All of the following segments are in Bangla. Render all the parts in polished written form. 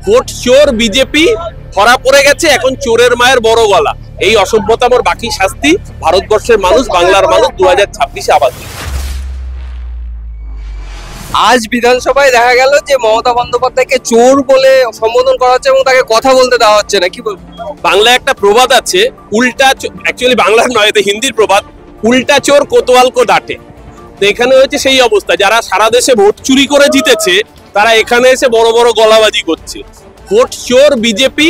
ভোট চোর বিজেপি ধরা পড়ে গেছে, এখন চোরের মায়ের বড় গলা। এই অসভ্যতামর বাকি শাস্তি ভারতবর্ষের মানুষ, বাংলার মানুষ 2026-এ আবার। আজ বিধানসভায় দেখা গেল যে মমতা বন্দ্যোপাধ্যায়কে চোর বলে সম্বোধন করা হচ্ছে এবং তাকে কথা বলতে দেওয়া হচ্ছে না, কি বলবো? বাংলায় একটা প্রবাদ আছে, উল্টা, অ্যাকচুয়ালি বাংলার নয়, এটা হিন্দির প্রবাদ, উল্টা চোর কোতোয়াল কো ডাঁটে। তো এখানে হচ্ছে সেই অবস্থা, যারা সারা দেশে ভোট চুরি করে জিতেছে তারা এখানে এসে বড় বড় গলাবাজি করছে। ভোট চোর বিজেপি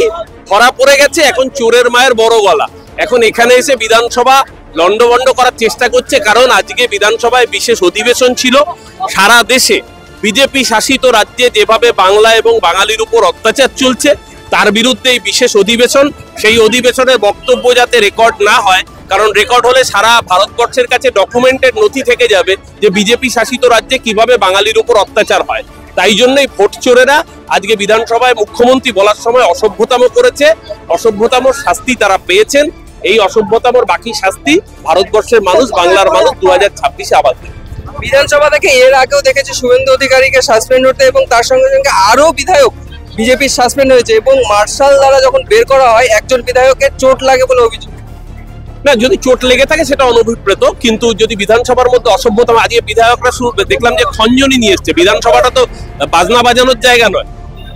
ধরা পড়ে গেছে, এখন চোরের মায়ের বড় গলা। এখন এখানে এসে বিধানসভা লন্ডভন্ড করার চেষ্টা করছে, কারণ আজকে বিধানসভায় বিশেষ অধিবেশন ছিল। সারা দেশে বিজেপি শাসিত রাজ্যে যেভাবে বাংলা এবং বাঙালির উপর অত্যাচার চলছে তার বিরুদ্ধে এই বিশেষ অধিবেশন। সেই অধিবেশনের বক্তব্য যাতে রেকর্ড না হয়, কারণ রেকর্ড হলে সারা ভারতবর্ষের কাছে ডকুমেন্টেড নথি থেকে যাবে যে বিজেপি শাসিত রাজ্যে কিভাবে বাঙালির উপর অত্যাচার হয়। তাই জন্যই ভোট চোরেরা আজকে বিধানসভায় মুখ্যমন্ত্রী বলার সময় অসভ্যতাম করেছে, অসভ্যতামর শাস্তি তারা পেয়েছেন। এই অসভ্যতামর বাকি শাস্তি ভারতবর্ষের মানুষ, বাংলার মানুষ 2026-এ আবার। বিধানসভা থেকে এর আগেও দেখেছি শুভেন্দু অধিকারীকে সাসপেন্ড হতে এবং তার সঙ্গে সঙ্গে আরো বিধায়ক বিজেপির সাসপেন্ড হয়েছে এবং মার্শাল দ্বারা যখন বের করা হয় একজন বিধায়কের চোট লাগে বলে অভিযোগ। না, যদি চোট লেগে থাকে সেটা অনভিপ্রেত, কিন্তু যদি বিধানসভার মধ্যে অসভ্যতা, আজকে বিধায়করা শুরু দেখলাম যে খঞ্জনি নিয়ে এসছে। বিধানসভাটা তো বাজনা বাজানোর জায়গা নয়,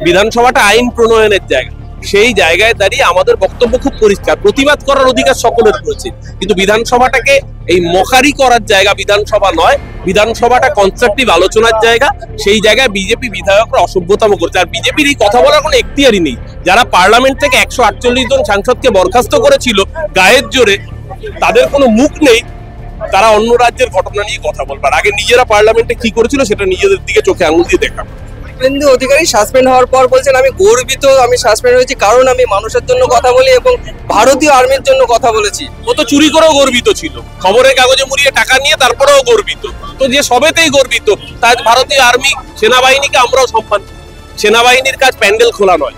বিধানসভাটা আইন প্রণয়নের জায়গা। সেই জায়গায় দাঁড়িয়ে আমাদের বক্তব্য খুব পরিষ্কার, প্রতিবাদ করার অধিকার সকলের রয়েছে, কিন্তু বিধানসভাটাকে এই মখারি করার জায়গা বিধানসভা নয়। বিধানসভাটা কনস্ট্রাকটিভ আলোচনার জায়গা। সেই জায়গায় বিজেপি বিধায়করা অসভ্যতাম করছে। আর বিজেপির এই কথা বলার কোনো এখতিয়ারই নেই। যারা পার্লামেন্ট থেকে 148 জন সাংসদকে বরখাস্ত করেছিল গায়ের জোরে, তাদের কোনো মুখ নেই। তারা অন্য রাজ্যের ঘটনা নিয়ে কথা বলবার আগে নিজেরা পার্লামেন্টে কি করেছিল সেটা নিজেদের দিকে চোখে আঙুল দিয়ে দেখা। শুভেন্দু অধিকারী সাসপেন্ড হওয়ার পর বলছেন, আমি গর্বিত, আমি সাসপেন্ড হয়েছি কারণ আমি মানুষের জন্য কথা বলি এবং ভারতীয় আর্মির জন্য কথা বলেছি। ও তো চুরি করেও গর্বিত ছিল, খবরের কাগজে মুড়িয়ে টাকা নিয়ে তারপরেও গর্বিত। তো যে সবেতেই গর্বিত, তাই ভারতীয় আর্মি, সেনাবাহিনীকে আমরাও সম্মান। সেনাবাহিনীর কাজ প্যান্ডেল খোলা নয়,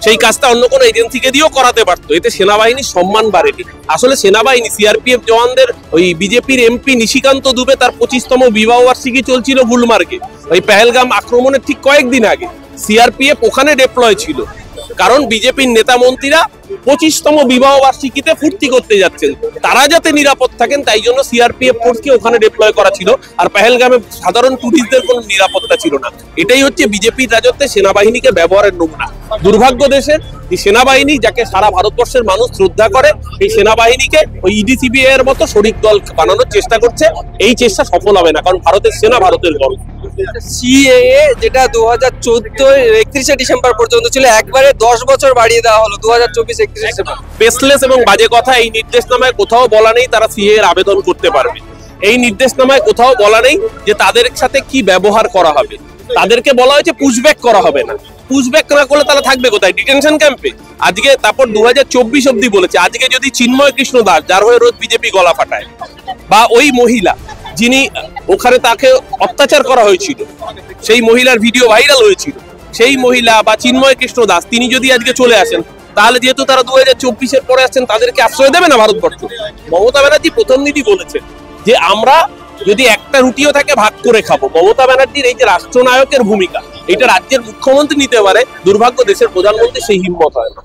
সেই কাজটা অন্য কোনো এজেন্সিকে দিয়েও করাতে পারতো, এতে সেনাবাহিনীর সম্মান বাড়েনি। আসলে সেনাবাহিনী, সিআরপিএফ জওয়ানদের, ওই বিজেপির এমপি নিশিকান্ত দুবে তার 25তম বিবাহ বার্ষিকী চলছিল গুলমার্গে, ওই পেহেলগাম আক্রমণের ঠিক কয়েকদিন আগে সিআরপিএফ ওখানে ডেপ্লয় ছিল, কারণ বিজেপির নেতা মন্ত্রীরা 25তম বিবাহ বার্ষিকীতে ফুর্তি করতে যাচ্ছেন, তারা যাতে নিরাপদ থাকেন তাই জন্য সিআরপিএফ ফোর্সকে ওখানে ডেপ্লয় করা ছিল। আর পেহেলগামে সাধারণ টুরিস্টদের কোনো নিরাপত্তা ছিল না। এটাই হচ্ছে বিজেপির রাজত্বে সেনাবাহিনীকে ব্যবহারের নমুনা। দুর্ভাগ্য দেশের এই সেনাবাহিনী, যাকে সারা ভারতবর্ষের মানুষ শ্রদ্ধা করে, এই সেনাবাহিনীকে ওই ইডিসিবিআই এর মতো শরিক দল বানানোর চেষ্টা করছে। এই চেষ্টা সফল হবে না, কারণ ভারতের সেনা ভারতের গর্ব। সিএএ যেটা 2014 31শে ডিসেম্বর পর্যন্ত ছিল, একবারে 10 বছর বাড়িয়ে দেওয়া হলো 2024 31শে ডিসেম্বর। বেসলেস এবং বাজে কথা। এই নির্দেশনামায় কোথাও বলা নেই তারা সিএএ এর আবেদন করতে পারবে। এই নির্দেশনামায় কোথাও বলা নেই যে তাদের সাথে কি ব্যবহার করা হবে। তাদেরকে বলা হয়েছে পুশব্যাক করা হবে না। পুশব্যাক না করলে তারা থাকবে কোথায়? ডিটেনশন ক্যাম্পে। আজকে তারপর 2024 অব্দি বলেছে। আজকে যদি চিন্ময় কৃষ্ণ দাস, যার হয়ে রোজ বিজেপি গলা ফাটায়, বা ওই মহিলা যিনি ওখানে তাকে অত্যাচার করা হয়েছিল, সেই মহিলার ভিডিও ভাইরাল হয়েছিল, সেই মহিলা বা চিন্ময় কৃষ্ণ দাস তিনি যদি আজকে চলে আসেন, তাহলে যেহেতু তারা 2024-এর পরে আসছেন, তাদেরকে আশ্রয় দেবে না ভারতবর্ষ। মমতা ব্যানার্জি প্রথম দিনই বলেছেন যে আমরা যদি একটা রুটিও থাকে ভাগ করে খাবো। মমতা ব্যানার্জির এই যে রাষ্ট্রনায়কের ভূমিকা, এটা রাজ্যের মুখ্যমন্ত্রী নিতে পারে, দুর্ভাগ্য দেশের প্রধানমন্ত্রী সেই হিম্মত হয় না।